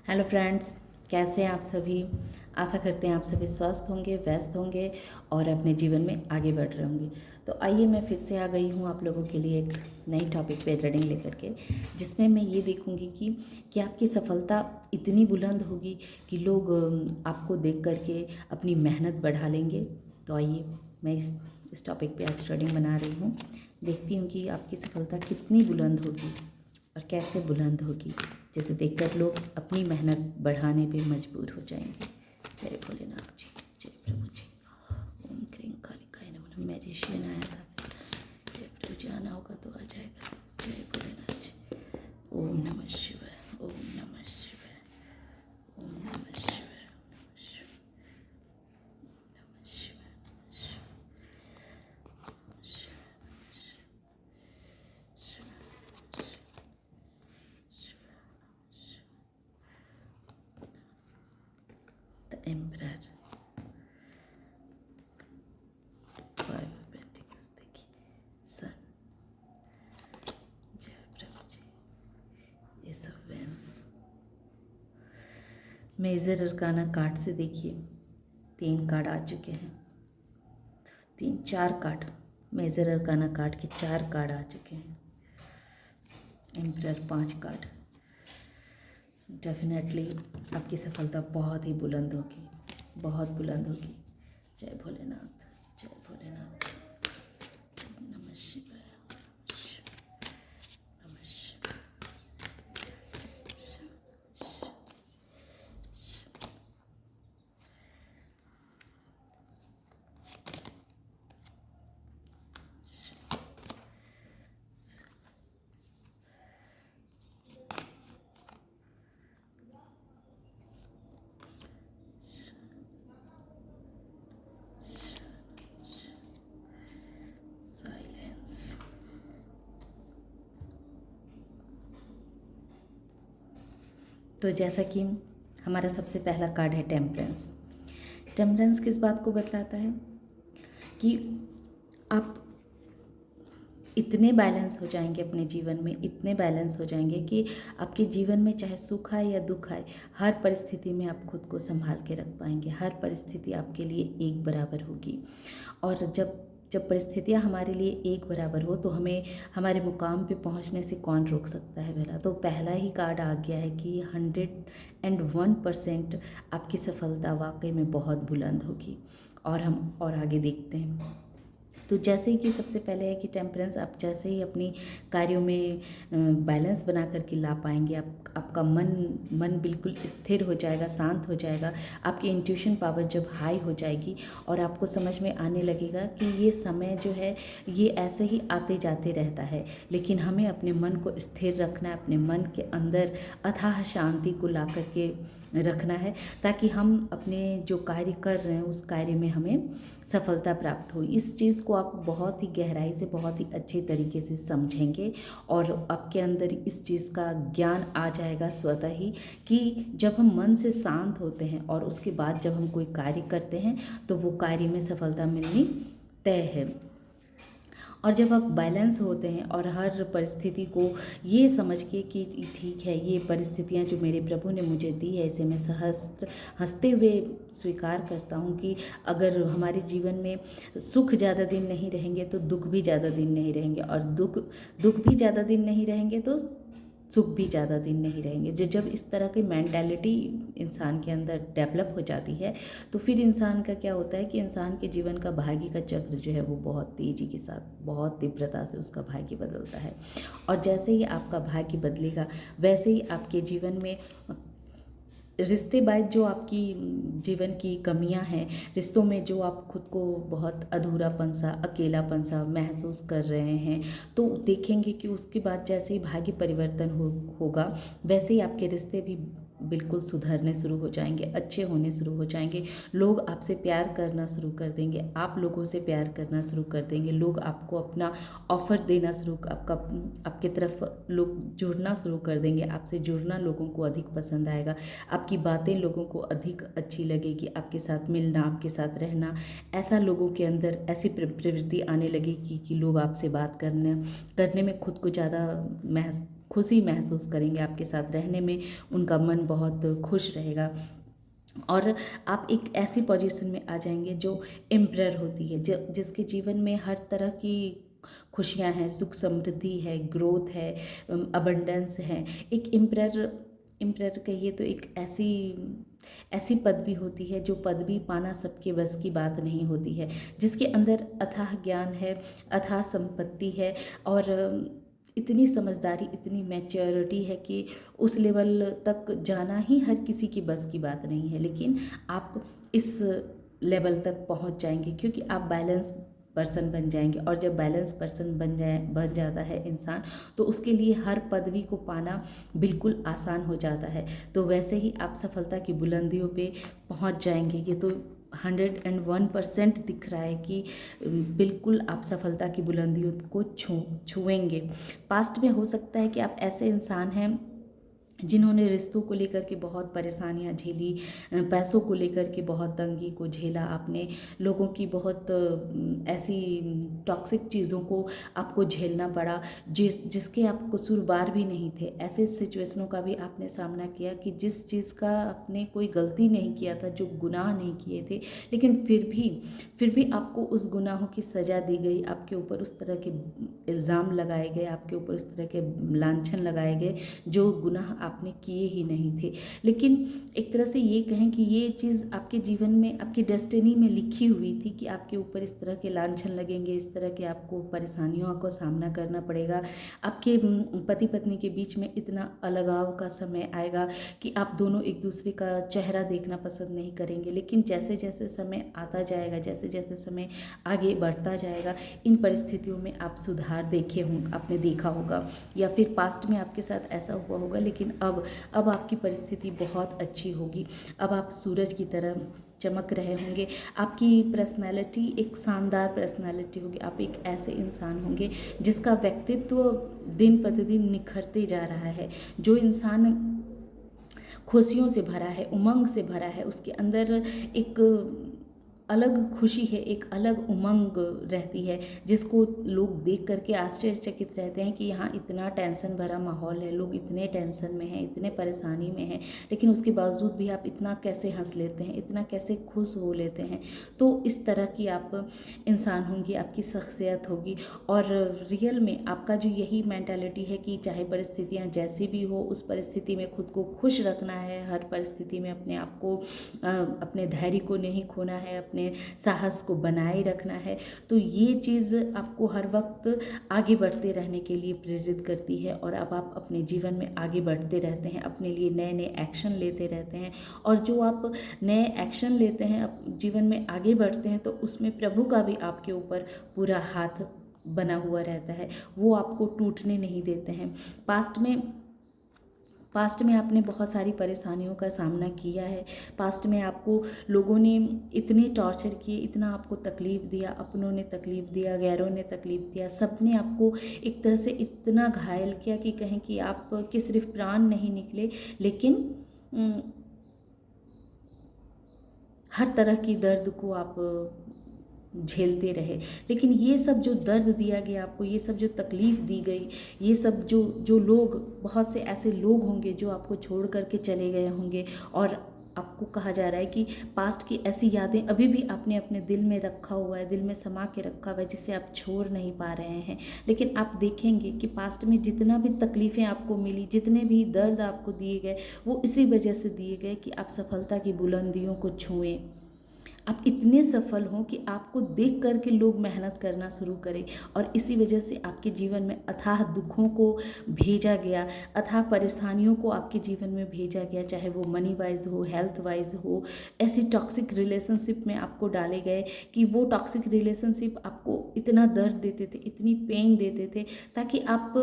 Hello friends, कैसे हैं आप सभी। आशा करते हैं आप सभी स्वस्थ होंगे, व्यस्त होंगे और अपने जीवन में आगे बढ़ रहे होंगे। तो आइए मैं फिर से आ गई हूँ आप लोगों के लिए एक नई टॉपिक पे रीडिंग लेकर के, जिसमें मैं ये देखूँगी कि आपकी सफलता इतनी बुलंद होगी कि लोग आपको देख करके अपनी मेहनत बढ़ा लेंगे। तो आइए मैं इस टॉपिक पे आज रीडिंग बना रही हूँ। देखती हूँ कि आपकी सफलता कितनी बुलंद होगी और कैसे बुलंद होगी, जैसे देखकर लोग अपनी मेहनत बढ़ाने पे मजबूर हो जाएंगे। जय भोलेनाथ जी, जय प्रभु जी। ओम क्रीम कालिकाय नमः। मैजिशियन आया था, जय प्रभु जी। आना होगा तो आ जाएगा। जय भोलेनाथ जी। ओम नमः शिवाय, ओम नमः शिवाय, ओम नमः शिवाय, नमः शिवाय, the emperor. Five of pentacles देखिए, सन, जय प्रभु जी। Ace of wands. Major arcana card से देखिए 3 कार्ड आ चुके हैं। 4 कार्ड मेजर अरकाना कार्ड के 4 कार्ड आ चुके हैं। Emperor 5 card. डेफिनेटली आपकी सफलता बहुत ही बुलंद होगी, बहुत बुलंद होगी। जय भोलेनाथ, जय भोलेनाथ। नमः शिवाय, नमः शिवाय। साइलेंस। तो जैसा कि हमारा सबसे पहला कार्ड है टेम्परेंस। टेम्परेंस किस बात को बतलाता है कि आप इतने बैलेंस हो जाएंगे अपने जीवन में, इतने बैलेंस हो जाएंगे कि आपके जीवन में चाहे सुख आए या दुख आए, हर परिस्थिति में आप खुद को संभाल के रख पाएंगे। हर परिस्थिति आपके लिए एक बराबर होगी। और जब जब परिस्थितियाँ हमारे लिए एक बराबर हो तो हमें हमारे मुकाम पे पहुंचने से कौन रोक सकता है भला। तो पहला ही कार्ड आ गया है कि 101% आपकी सफलता वाकई में बहुत बुलंद होगी। और हम और आगे देखते हैं। तो जैसे ही कि सबसे पहले है कि टेम्परेंस, आप जैसे ही अपनी कार्यों में बैलेंस बना करके ला पाएंगे, आपका मन बिल्कुल स्थिर हो जाएगा, शांत हो जाएगा। आपकी इंट्यूशन पावर जब हाई हो जाएगी और आपको समझ में आने लगेगा कि ये समय जो है ये ऐसे ही आते जाते रहता है, लेकिन हमें अपने मन को स्थिर रखना है, अपने मन के अंदर अथाह शांति को ला करके रखना है, ताकि हम अपने जो कार्य कर रहे हैं उस कार्य में हमें सफलता प्राप्त हो। इस चीज़ को आप बहुत ही गहराई से, बहुत ही अच्छे तरीके से समझेंगे और आपके अंदर इस चीज़ का ज्ञान आ जाएगा स्वतः ही कि जब हम मन से शांत होते हैं और उसके बाद जब हम कोई कार्य करते हैं तो वो कार्य में सफलता मिलनी तय है। और जब आप बैलेंस होते हैं और हर परिस्थिति को ये समझ के कि ठीक है, ये परिस्थितियाँ जो मेरे प्रभु ने मुझे दी है इसे मैं सहस्त्र हंसते हुए स्वीकार करता हूँ कि अगर हमारे जीवन में सुख ज़्यादा दिन नहीं रहेंगे तो दुख भी ज़्यादा दिन नहीं रहेंगे, और दुख भी ज़्यादा दिन नहीं रहेंगे तो सुख भी ज़्यादा दिन नहीं रहेंगे। जब इस तरह की मेंटालिटी इंसान के अंदर डेवलप हो जाती है तो फिर इंसान का क्या होता है कि इंसान के जीवन का भाग्य का चक्र जो है वो बहुत तेज़ी के साथ, बहुत तीव्रता से उसका भाग्य बदलता है। और जैसे ही आपका भाग्य बदलेगा वैसे ही आपके जीवन में रिश्ते बाय जो आपकी जीवन की कमियां हैं, रिश्तों में जो आप खुद को बहुत अधूरापन सा, अकेलापन सा महसूस कर रहे हैं, तो देखेंगे कि उसके बाद जैसे ही भाग्य परिवर्तन होगा वैसे ही आपके रिश्ते भी बिल्कुल सुधरने शुरू हो जाएंगे, अच्छे होने शुरू हो जाएंगे। लोग आपसे प्यार करना शुरू कर देंगे, आप लोगों से प्यार करना शुरू कर देंगे। लोग आपको अपना ऑफ़र देना शुरू, आपके तरफ लोग जुड़ना शुरू कर देंगे। आपसे जुड़ना लोगों को अधिक पसंद आएगा, आपकी बातें लोगों को अधिक अच्छी लगेगी, आपके साथ मिलना, आपके साथ रहना, ऐसा लोगों के अंदर ऐसी प्रवृत्ति आने लगेगी कि लोग आपसे बात करने करने में खुद को ज़्यादा खुशी महसूस करेंगे आपके साथ रहने में, उनका मन बहुत खुश रहेगा। और आप एक ऐसी पोजीशन में आ जाएंगे जो एम्परर होती है, जिसके जीवन में हर तरह की खुशियां हैं, सुख समृद्धि है, ग्रोथ है, अबंडेंस है। एक एम्परर, एम्परर कहिए तो एक ऐसी ऐसी पदवी होती है जो पदवी पाना सबके बस की बात नहीं होती है, जिसके अंदर अथाह ज्ञान है, अथाह संपत्ति है, और इतनी समझदारी, इतनी मैच्योरिटी है कि उस लेवल तक जाना ही हर किसी की बस की बात नहीं है। लेकिन आप इस लेवल तक पहुंच जाएंगे क्योंकि आप बैलेंस पर्सन बन जाएंगे। और जब बैलेंस पर्सन बन जाता है इंसान, तो उसके लिए हर पदवी को पाना बिल्कुल आसान हो जाता है। तो वैसे ही आप सफलता की बुलंदियों पे पहुंच जाएंगे। ये तो 101% दिख रहा है कि बिल्कुल आप सफलता की बुलंदियों को छुएंगे। पास्ट में हो सकता है कि आप ऐसे इंसान हैं जिन्होंने रिश्तों को लेकर के बहुत परेशानियां झेली, पैसों को लेकर के बहुत तंगी को झेला आपने, लोगों की बहुत ऐसी टॉक्सिक चीज़ों को आपको झेलना पड़ा जिसके आप कसूरवार भी नहीं थे। ऐसे सिचुएशनों का भी आपने सामना किया कि जिस चीज़ का आपने कोई गलती नहीं किया था, जो गुनाह नहीं किए थे, लेकिन फिर भी आपको उस गुनाहों की सज़ा दी गई, आपके ऊपर उस तरह के इल्ज़ाम लगाए गए, आपके ऊपर उस तरह के लांछन लगाए गए जो गुनाह आपने किए ही नहीं थे। लेकिन एक तरह से ये कहें कि ये चीज़ आपके जीवन में, आपकी डेस्टिनी में लिखी हुई थी कि आपके ऊपर इस तरह के लांछन लगेंगे, इस तरह के आपको परेशानियों का सामना करना पड़ेगा। आपके पति पत्नी के बीच में इतना अलगाव का समय आएगा कि आप दोनों एक दूसरे का चेहरा देखना पसंद नहीं करेंगे। लेकिन जैसे जैसे समय आता जाएगा, जैसे जैसे समय आगे बढ़ता जाएगा, इन परिस्थितियों में आप सुधार देखे होंगे, आपने देखा होगा, या फिर पास्ट में आपके साथ ऐसा हुआ होगा। लेकिन अब आपकी परिस्थिति बहुत अच्छी होगी। अब आप सूरज की तरह चमक रहे होंगे। आपकी पर्सनैलिटी एक शानदार पर्सनैलिटी होगी। आप एक ऐसे इंसान होंगे जिसका व्यक्तित्व दिन प्रतिदिन निखरते जा रहा है। जो इंसान खुशियों से भरा है, उमंग से भरा है, उसके अंदर एक अलग खुशी है, एक अलग उमंग रहती है, जिसको लोग देख करके आश्चर्यचकित रहते हैं कि यहाँ इतना टेंशन भरा माहौल है, लोग इतने टेंशन में हैं, इतने परेशानी में हैं, लेकिन उसके बावजूद भी आप इतना कैसे हंस लेते हैं, इतना कैसे खुश हो लेते हैं। तो इस तरह की आप इंसान होंगी, आपकी शख्सियत होगी। और रियल में आपका जो यही मेंटालिटी है कि चाहे परिस्थितियाँ जैसी भी हो, उस परिस्थिति में खुद को खुश रखना है, हर परिस्थिति में अपने आप को, अपने धैर्य को नहीं खोना है, अपने साहस को बनाए रखना है। तो ये चीज़ आपको हर वक्त आगे बढ़ते रहने के लिए प्रेरित करती है। और अब आप अपने जीवन में आगे बढ़ते रहते हैं, अपने लिए नए नए एक्शन लेते रहते हैं। और जो आप नए एक्शन लेते हैं, जीवन में आगे बढ़ते हैं, तो उसमें प्रभु का भी आपके ऊपर पूरा हाथ बना हुआ रहता है, वो आपको टूटने नहीं देते हैं। पास्ट में आपने बहुत सारी परेशानियों का सामना किया है। पास्ट में आपको लोगों ने इतने टॉर्चर किए, इतना आपको तकलीफ़ दिया, अपनों ने तकलीफ़ दिया, गैरों ने तकलीफ़ दिया, सब ने आपको एक तरह से इतना घायल किया कि कहें कि आप के सिर्फ प्राण नहीं निकले, लेकिन हर तरह की दर्द को आप झेलते रहे। लेकिन ये सब जो दर्द दिया गया आपको, ये सब जो तकलीफ़ दी गई, ये सब जो लोग, बहुत से ऐसे लोग होंगे जो आपको छोड़ करके चले गए होंगे, और आपको कहा जा रहा है कि पास्ट की ऐसी यादें अभी भी आपने अपने दिल में रखा हुआ है, दिल में समा के रखा हुआ है, जिसे आप छोड़ नहीं पा रहे हैं। लेकिन आप देखेंगे कि पास्ट में जितना भी तकलीफ़ें आपको मिली, जितने भी दर्द आपको दिए गए, वो इसी वजह से दिए गए कि आप सफलता की बुलंदियों को छुएं। आप इतने सफल हों कि आपको देख कर के लोग मेहनत करना शुरू करें। और इसी वजह से आपके जीवन में अथाह दुखों को भेजा गया, अथाह परेशानियों को आपके जीवन में भेजा गया, चाहे वो मनी वाइज हो, हेल्थ वाइज हो। ऐसी टॉक्सिक रिलेशनशिप में आपको डाले गए कि वो टॉक्सिक रिलेशनशिप आपको इतना दर्द देते थे, इतनी पेन देते थे, ताकि आप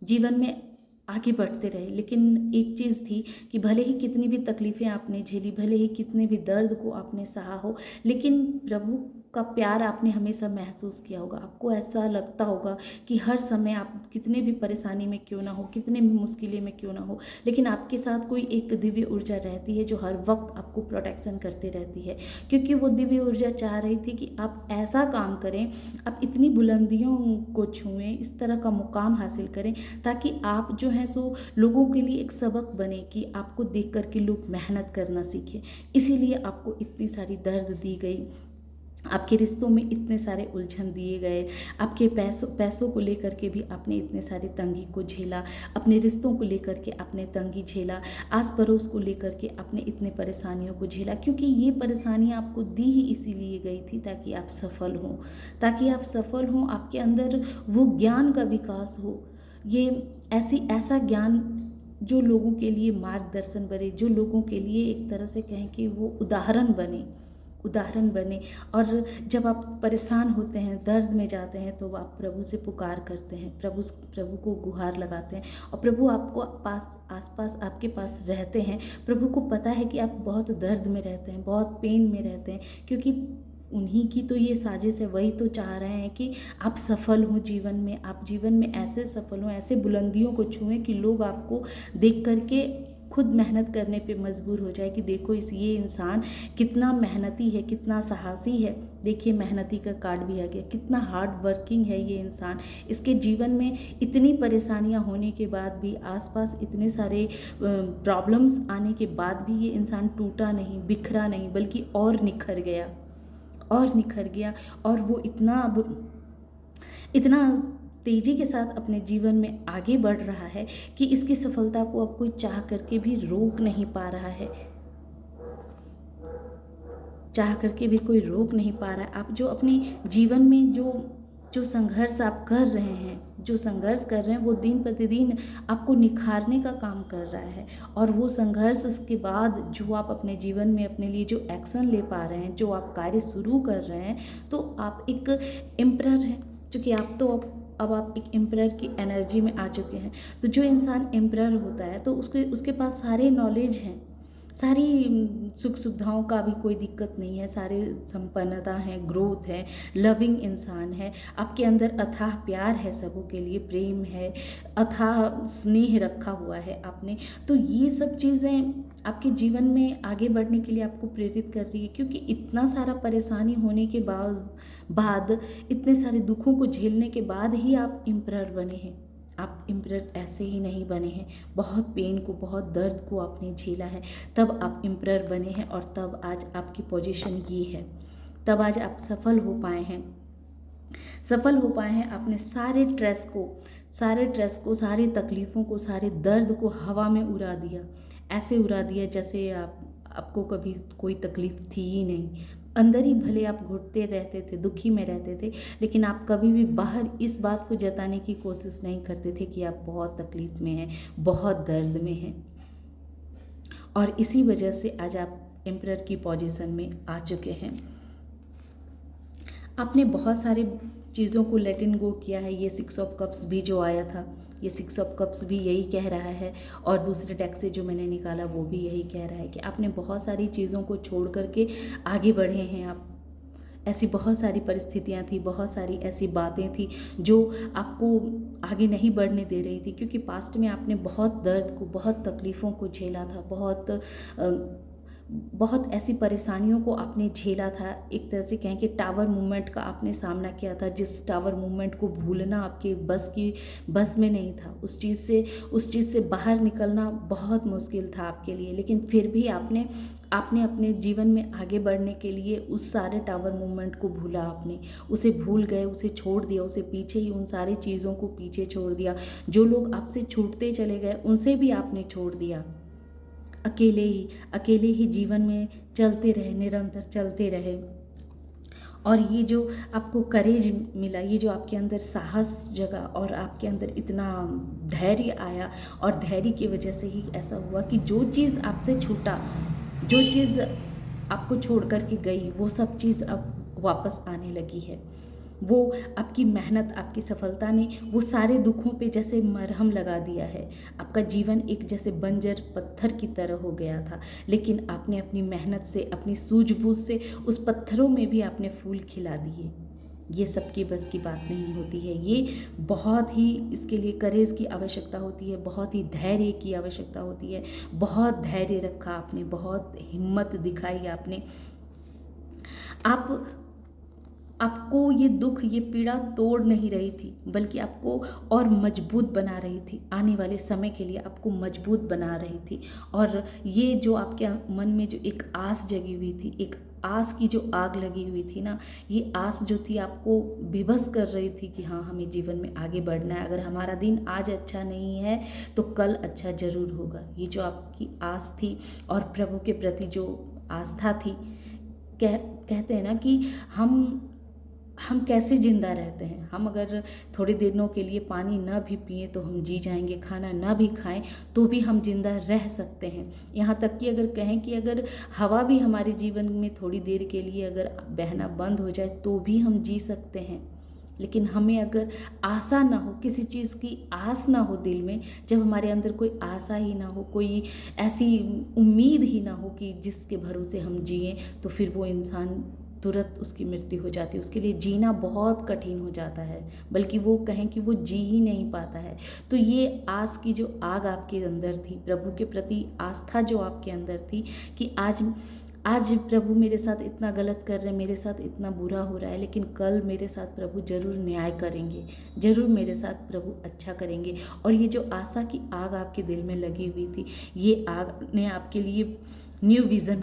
जीवन में आगे बढ़ते रहे। लेकिन एक चीज़ थी कि भले ही कितनी भी तकलीफ़ें आपने झेली, भले ही कितने भी दर्द को आपने सहा हो, लेकिन प्रभु का प्यार आपने हमेशा महसूस किया होगा। आपको ऐसा लगता होगा कि हर समय आप कितने भी परेशानी में क्यों ना हो, कितने भी मुश्किलें में क्यों ना हो, लेकिन आपके साथ कोई एक दिव्य ऊर्जा रहती है जो हर वक्त आपको प्रोटेक्शन करते रहती है। क्योंकि वो दिव्य ऊर्जा चाह रही थी कि आप ऐसा काम करें, आप इतनी बुलंदियों को छुएं, इस तरह का मुकाम हासिल करें, ताकि आप जो हैं सो लोगों के लिए एक सबक बने कि आपको देख कर के लोग मेहनत करना सीखें। इसीलिए आपको इतनी सारी दर्द दी गई, आपके रिश्तों में इतने सारे उलझन दिए गए, आपके पैसों को लेकर के भी आपने इतने सारी तंगी को झेला, अपने रिश्तों को लेकर के आपने तंगी झेला, आस पड़ोस को लेकर के आपने इतने परेशानियों को झेला। क्योंकि ये परेशानियाँ आपको दी ही इसीलिए गई थी ताकि आप सफल हों, ताकि आप सफल हों, आपके अंदर वो ज्ञान का विकास हो। ये ऐसा ज्ञान जो लोगों के लिए मार्गदर्शन बने, जो लोगों के लिए एक तरह से कहें कि वो उदाहरण बने। और जब आप परेशान होते हैं, दर्द में जाते हैं, तो आप प्रभु से पुकार करते हैं, प्रभु को गुहार लगाते हैं, और प्रभु आपको आसपास आपके पास रहते हैं। प्रभु को पता है कि आप बहुत दर्द में रहते हैं, बहुत पेन में रहते हैं, क्योंकि उन्हीं की तो ये साजिश है। वही तो चाह रहे हैं कि आप सफल हों जीवन में, आप जीवन में ऐसे सफल हों, ऐसे बुलंदियों को छुएं कि लोग आपको देख करके खुद मेहनत करने पे मजबूर हो जाए कि देखो ये इंसान कितना मेहनती है, कितना साहसी है। देखिए मेहनती का कार्ड भी आ गया, कितना हार्ड वर्किंग है ये इंसान। इसके जीवन में इतनी परेशानियां होने के बाद भी, आसपास इतने सारे प्रॉब्लम्स आने के बाद भी ये इंसान टूटा नहीं, बिखरा नहीं, बल्कि और निखर गया। और वो इतना तेज़ी के साथ अपने जीवन में आगे बढ़ रहा है कि इसकी सफलता को अब कोई चाह करके भी रोक नहीं पा रहा है, चाह करके भी कोई रोक नहीं पा रहा है। आप जो अपने जीवन में जो संघर्ष आप कर रहे हैं, जो संघर्ष कर रहे हैं, वो दिन प्रतिदिन आपको निखारने का काम कर रहा है। और वो संघर्ष के बाद जो आप अपने जीवन में अपने लिए जो एक्शन ले पा रहे हैं, जो आप कार्य शुरू कर रहे हैं, तो आप एक एम्परर हैं। चूँकि अब आप एक एम्परर की एनर्जी में आ चुके हैं। तो जो इंसान एम्परर होता है तो उसके पास सारे नॉलेज हैं, सारी सुख सुविधाओं का भी कोई दिक्कत नहीं है, सारे संपन्नता है, ग्रोथ है, लविंग इंसान है, आपके अंदर अथाह प्यार है, सबों के लिए प्रेम है, अथाह स्नेह रखा हुआ है आपने। तो ये सब चीज़ें आपके जीवन में आगे बढ़ने के लिए आपको प्रेरित कर रही है। क्योंकि इतना सारा परेशानी होने के बाद इतने सारे दुखों को झेलने के बाद ही आप एम्परर बने हैं। आप एम्परर ऐसे ही नहीं बने हैं, बहुत पेन को, बहुत दर्द को आपने झेला है, तब आप एम्परर बने हैं। और तब आज आपकी पोजीशन ये है, तब आज आप सफल हो पाए हैं। आपने सारे स्ट्रेस को, सारी तकलीफ़ों को, सारे दर्द को हवा में उड़ा दिया, ऐसे उड़ा दिया जैसे आपको कभी कोई तकलीफ़ थी ही नहीं। अंदर ही भले आप घुटते रहते थे, दुखी में रहते थे, लेकिन आप कभी भी बाहर इस बात को जताने की कोशिश नहीं करते थे कि आप बहुत तकलीफ़ में हैं, बहुत दर्द में हैं। और इसी वजह से आज आप एम्परर की पोजीशन में आ चुके हैं। आपने बहुत सारी चीज़ों को लेट इन गो किया है। ये 6 ऑफ कप्स भी जो आया था, ये 6 ऑफ कप्स भी यही कह रहा है, और दूसरे डेक से जो मैंने निकाला वो भी यही कह रहा है कि आपने बहुत सारी चीज़ों को छोड़ करके आगे बढ़े हैं। आप ऐसी बहुत सारी परिस्थितियां थी, बहुत सारी ऐसी बातें थी जो आपको आगे नहीं बढ़ने दे रही थी। क्योंकि पास्ट में आपने बहुत दर्द को, बहुत तकलीफ़ों को झेला था, बहुत ऐसी परेशानियों को आपने झेला था। एक तरह से कहें कि टावर मूवमेंट का आपने सामना किया था, जिस टावर मूवमेंट को भूलना आपके बस में नहीं था। उस चीज़ से बाहर निकलना बहुत मुश्किल था आपके लिए, लेकिन फिर भी आपने अपने जीवन में आगे बढ़ने के लिए उस सारे टावर मूवमेंट को भूला। आपने उसे भूल गए, उसे छोड़ दिया, उसे पीछे ही, उन सारी चीज़ों को पीछे छोड़ दिया। जो लोग आपसे छूटते चले गए उनसे भी आपने छोड़ दिया। अकेले ही जीवन में चलते रहे, निरंतर चलते रहे। और ये जो आपको करेज मिला, ये जो आपके अंदर साहस जगा और आपके अंदर इतना धैर्य आया, और धैर्य की वजह से ही ऐसा हुआ कि जो चीज़ आपसे छूटा, जो चीज़ आपको छोड़ कर के गई, वो सब चीज़ अब वापस आने लगी है। वो आपकी मेहनत, आपकी सफलता ने वो सारे दुखों पे जैसे मरहम लगा दिया है। आपका जीवन एक जैसे बंजर पत्थर की तरह हो गया था, लेकिन आपने अपनी मेहनत से, अपनी सूझबूझ से उस पत्थरों में भी आपने फूल खिला दिए। ये सबकी बस की बात नहीं होती है। ये बहुत ही, इसके लिए करेज की आवश्यकता होती है, बहुत ही धैर्य की आवश्यकता होती है। बहुत धैर्य रखा आपने, बहुत हिम्मत दिखाई आपने। आप आपको ये दुख, ये पीड़ा तोड़ नहीं रही थी, बल्कि आपको और मजबूत बना रही थी। आने वाले समय के लिए आपको मजबूत बना रही थी। और ये जो आपके मन में जो एक आस जगी हुई थी, एक आस की जो आग लगी हुई थी ना, ये आस जो थी आपको विवश कर रही थी कि हाँ, हमें जीवन में आगे बढ़ना है। अगर हमारा दिन आज अच्छा नहीं है तो कल अच्छा ज़रूर होगा। ये जो आपकी आस थी और प्रभु के प्रति जो आस्था थी, कहते हैं ना कि हम कैसे ज़िंदा रहते हैं। हम अगर थोड़ी दिनों के लिए पानी ना भी पिए तो हम जी जाएंगे, खाना ना भी खाएं तो भी हम ज़िंदा रह सकते हैं। यहाँ तक कि अगर कहें कि अगर हवा भी हमारे जीवन में थोड़ी देर के लिए अगर बहना बंद हो जाए तो भी हम जी सकते हैं। लेकिन हमें अगर आशा ना हो, किसी चीज़ की आस ना हो दिल में, जब हमारे अंदर कोई आशा ही ना हो, कोई ऐसी उम्मीद ही ना हो कि जिसके भरोसे हम जिएं, तो फिर वो इंसान तुरंत उसकी मृत्यु हो जाती है। उसके लिए जीना बहुत कठिन हो जाता है, बल्कि वो कहें कि वो जी ही नहीं पाता है। तो ये आस की जो आग आपके अंदर थी, प्रभु के प्रति आस्था जो आपके अंदर थी कि आज प्रभु मेरे साथ इतना गलत कर रहे हैं, मेरे साथ इतना बुरा हो रहा है, लेकिन कल मेरे साथ प्रभु जरूर न्याय करेंगे, जरूर मेरे साथ प्रभु अच्छा करेंगे। और ये जो आशा की आग आपके दिल में लगी हुई थी, ये आग ने आपके लिए न्यू विज़न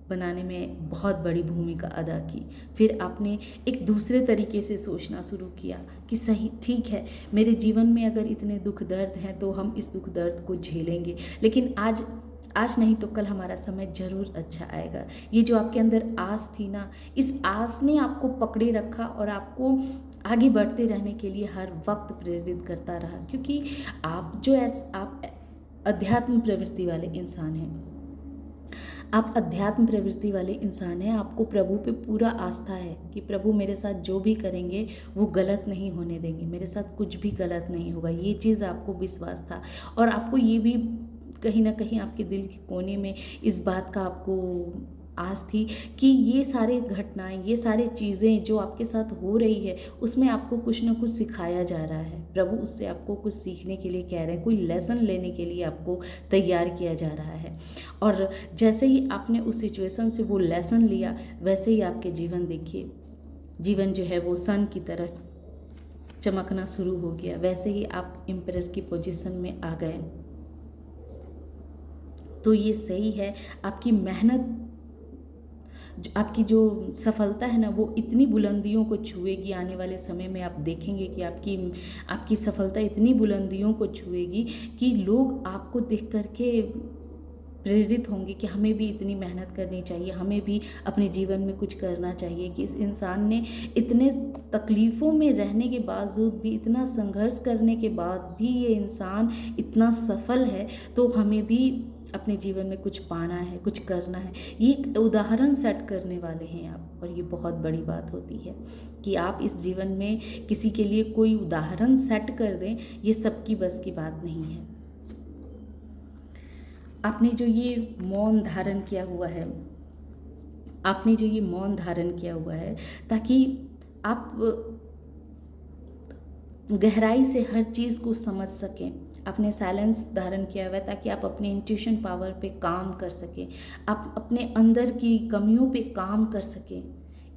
बनाने में बहुत बड़ी भूमिका अदा की। फिर आपने एक दूसरे तरीके से सोचना शुरू किया कि सही, ठीक है, मेरे जीवन में अगर इतने दुख दर्द हैं तो हम इस दुख दर्द को झेलेंगे, लेकिन आज नहीं तो कल हमारा समय ज़रूर अच्छा आएगा। ये जो आपके अंदर आस थी ना, इस आस ने आपको पकड़े रखा और आपको आगे बढ़ते रहने के लिए हर वक्त प्रेरित करता रहा। क्योंकि आप अध्यात्म प्रवृत्ति वाले इंसान हैं। आप अध्यात्म प्रवृत्ति वाले इंसान हैं। आपको प्रभु पे पूरा आस्था है कि प्रभु मेरे साथ जो भी करेंगे वो गलत नहीं होने देंगे, मेरे साथ कुछ भी गलत नहीं होगा। ये चीज़ आपको विश्वास था। और आपको ये भी कहीं ना कहीं आपके दिल के कोने में इस बात का आपको आस थी कि ये सारे घटनाएं, ये सारी चीज़ें जो आपके साथ हो रही है, उसमें आपको कुछ ना कुछ सिखाया जा रहा है। प्रभु उससे आपको कुछ सीखने के लिए कह रहे हैं, कोई लेसन लेने के लिए आपको तैयार किया जा रहा है। और जैसे ही आपने उस सिचुएशन से वो लेसन लिया, वैसे ही आपके जीवन, देखिए, जीवन जो है वो सन की तरह चमकना शुरू हो गया। वैसे ही आप एम्परर की पोजीशन में आ गए। तो ये सही है, आपकी मेहनत, आपकी जो सफलता है ना, वो इतनी बुलंदियों को छुएगी। आने वाले समय में आप देखेंगे कि आपकी सफलता इतनी बुलंदियों को छुएगी कि लोग आपको देख करके प्रेरित होंगे कि हमें भी इतनी मेहनत करनी चाहिए, हमें भी अपने जीवन में कुछ करना चाहिए। कि इस इंसान ने इतने तकलीफ़ों में रहने के बावजूद भी, इतना संघर्ष करने के बाद भी ये इंसान इतना सफल है, तो हमें भी अपने जीवन में कुछ पाना है, कुछ करना है। ये एक उदाहरण सेट करने वाले हैं आप। और ये बहुत बड़ी बात होती है कि आप इस जीवन में किसी के लिए कोई उदाहरण सेट कर दें, ये सबकी बस की बात नहीं है। आपने जो ये मौन धारण किया हुआ है, ताकि आप गहराई से हर चीज़ को समझ सकें। आपने साइलेंस धारण किया हुआ है ताकि आप अपने इंट्यूशन पावर पे काम कर सकें, आप अपने अंदर की कमियों पे काम कर सकें।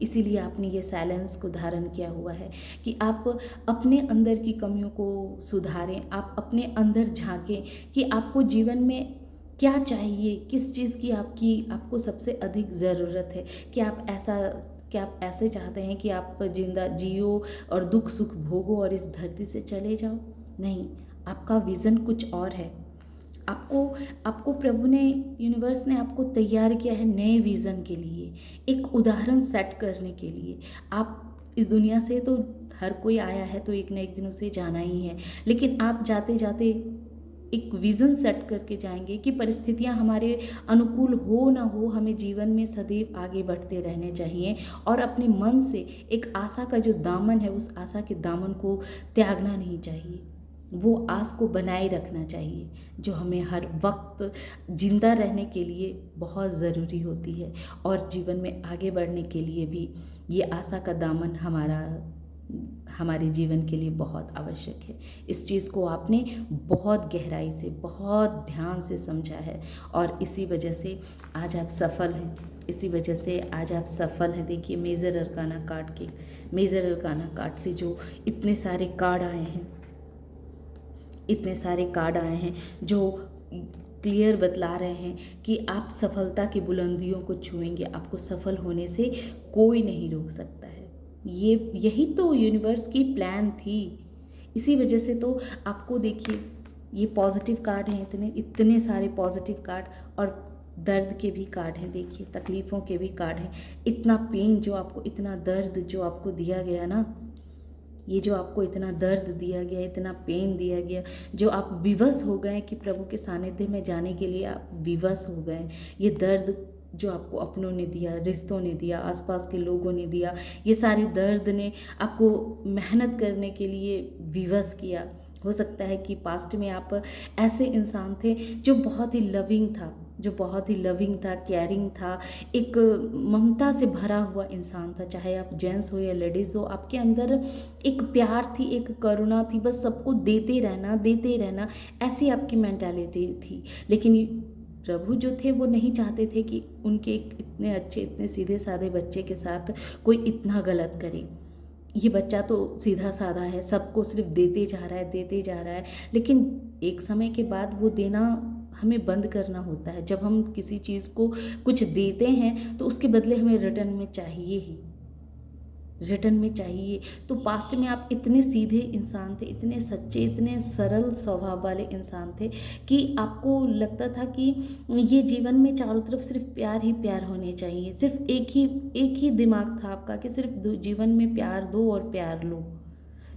इसीलिए आपने ये साइलेंस को धारण किया हुआ है कि आप अपने अंदर की कमियों को सुधारें, आप अपने अंदर झांकें कि आपको जीवन में क्या चाहिए, किस चीज़ की आपको सबसे अधिक ज़रूरत है। क्या आप ऐसे चाहते हैं कि आप जिंदा जियो और दुख सुख भोगो और इस धरती से चले जाओ? नहीं, आपका विज़न कुछ और है। आपको प्रभु ने, यूनिवर्स ने आपको तैयार किया है नए विज़न के लिए, एक उदाहरण सेट करने के लिए। आप इस दुनिया से तो हर कोई आया है तो एक न एक दिन उसे जाना ही है, लेकिन आप जाते जाते एक विज़न सेट करके जाएंगे कि परिस्थितियां हमारे अनुकूल हो ना हो, हमें जीवन में सदैव आगे बढ़ते रहने चाहिए और अपने मन से एक आशा का जो दामन है, उस आशा के दामन को त्यागना नहीं चाहिए। वो आस को बनाए रखना चाहिए जो हमें हर वक्त जिंदा रहने के लिए बहुत ज़रूरी होती है, और जीवन में आगे बढ़ने के लिए भी ये आशा का दामन हमारे जीवन के लिए बहुत आवश्यक है। इस चीज़ को आपने बहुत गहराई से, बहुत ध्यान से समझा है, और इसी वजह से आज आप सफल हैं। इसी वजह से आज आप सफल हैं। देखिए, मेजर अरकाना कार्ड से जो इतने सारे कार्ड आए हैं, जो क्लियर बतला रहे हैं कि आप सफलता की बुलंदियों को छुएंगे, आपको सफल होने से कोई नहीं रोक सकता है। यही तो यूनिवर्स की प्लान थी। इसी वजह से तो आपको देखिए, ये पॉजिटिव कार्ड हैं, इतने सारे पॉजिटिव कार्ड, और दर्द के भी कार्ड हैं, देखिए तकलीफ़ों के भी कार्ड हैं। इतना पेन जो आपको, इतना दर्द जो आपको दिया गया ना, ये जो आपको इतना दर्द दिया गया, इतना पेन दिया गया, जो आप विवश हो गए कि प्रभु के सानिध्य में जाने के लिए आप विवश हो गए, ये दर्द जो आपको अपनों ने दिया, रिश्तों ने दिया, आसपास के लोगों ने दिया, ये सारे दर्द ने आपको मेहनत करने के लिए विवश किया। हो सकता है कि पास्ट में आप ऐसे इंसान थे जो बहुत ही लविंग था, केयरिंग था, एक ममता से भरा हुआ इंसान था। चाहे आप जेंट्स हो या लेडीज़ हो, आपके अंदर एक प्यार थी, एक करुणा थी, बस सबको देते रहना, ऐसी आपकी मेंटालिटी थी। लेकिन प्रभु जो थे वो नहीं चाहते थे कि उनके इतने अच्छे, इतने सीधे साधे बच्चे के साथ कोई इतना गलत करे। ये बच्चा तो सीधा साधा है, सबको सिर्फ देते जा रहा है, लेकिन एक समय के बाद वो देना हमें बंद करना होता है। जब हम किसी चीज़ को कुछ देते हैं तो उसके बदले हमें रिटर्न में चाहिए। तो पास्ट में आप इतने सीधे इंसान थे, इतने सच्चे, इतने सरल स्वभाव वाले इंसान थे कि आपको लगता था कि ये जीवन में चारों तरफ सिर्फ प्यार ही प्यार होने चाहिए। सिर्फ एक ही दिमाग था आपका कि सिर्फ जीवन में प्यार दो और प्यार लो।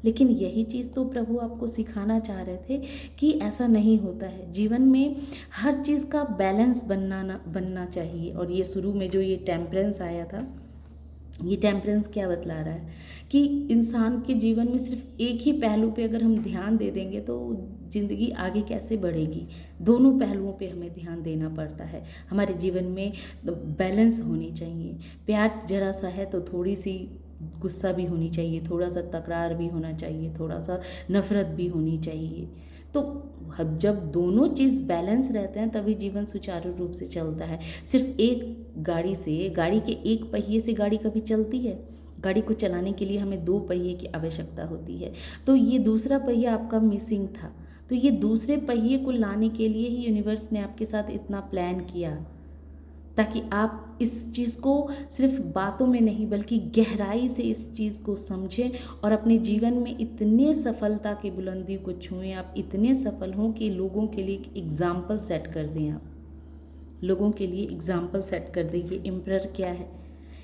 लेकिन यही चीज़ तो प्रभु आपको सिखाना चाह रहे थे कि ऐसा नहीं होता है। जीवन में हर चीज़ का बैलेंस बनना चाहिए। और ये शुरू में जो ये टेम्परेंस आया था, ये टेम्परेंस क्या बतला रहा है कि इंसान के जीवन में सिर्फ एक ही पहलू पे अगर हम ध्यान दे देंगे तो ज़िंदगी आगे कैसे बढ़ेगी। दोनों पहलुओं पे हमें ध्यान देना पड़ता है। हमारे जीवन में बैलेंस होनी चाहिए। प्यार जरा सा है तो थोड़ी सी गुस्सा भी होनी चाहिए, थोड़ा सा तकरार भी होना चाहिए, थोड़ा सा नफरत भी होनी चाहिए। तो जब दोनों चीज़ बैलेंस रहते हैं तभी जीवन सुचारू रूप से चलता है। सिर्फ एक गाड़ी के एक पहिए से गाड़ी कभी चलती है? गाड़ी को चलाने के लिए हमें दो पहिए की आवश्यकता होती है। तो ये दूसरा पहिया आपका मिसिंग था, तो ये दूसरे पहिए को लाने के लिए ही यूनिवर्स ने आपके साथ इतना प्लान किया, ताकि आप इस चीज़ को सिर्फ बातों में नहीं बल्कि गहराई से इस चीज़ को समझें और अपने जीवन में इतने सफलता की बुलंदी को छुएं। आप इतने सफल हों कि लोगों के लिए एक एग्ज़ाम्पल सेट कर दें। आप लोगों के लिए एग्ज़ाम्पल सेट कर दें। ये एम्परर क्या है?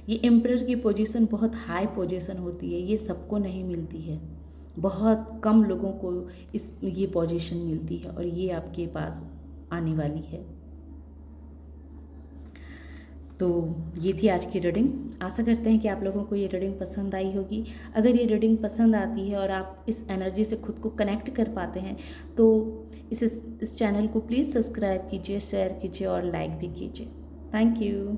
ये एम्परर की पोजीशन बहुत हाई पोजीशन होती है, ये सबको नहीं मिलती है, बहुत कम लोगों को ये पोजीशन मिलती है, और ये आपके पास आने वाली है। तो ये थी आज की रीडिंग। आशा करते हैं कि आप लोगों को ये रीडिंग पसंद आई होगी। अगर ये रीडिंग पसंद आती है और आप इस एनर्जी से खुद को कनेक्ट कर पाते हैं तो इस चैनल को प्लीज़ सब्सक्राइब कीजिए, शेयर कीजिए और लाइक भी कीजिए। Thank you.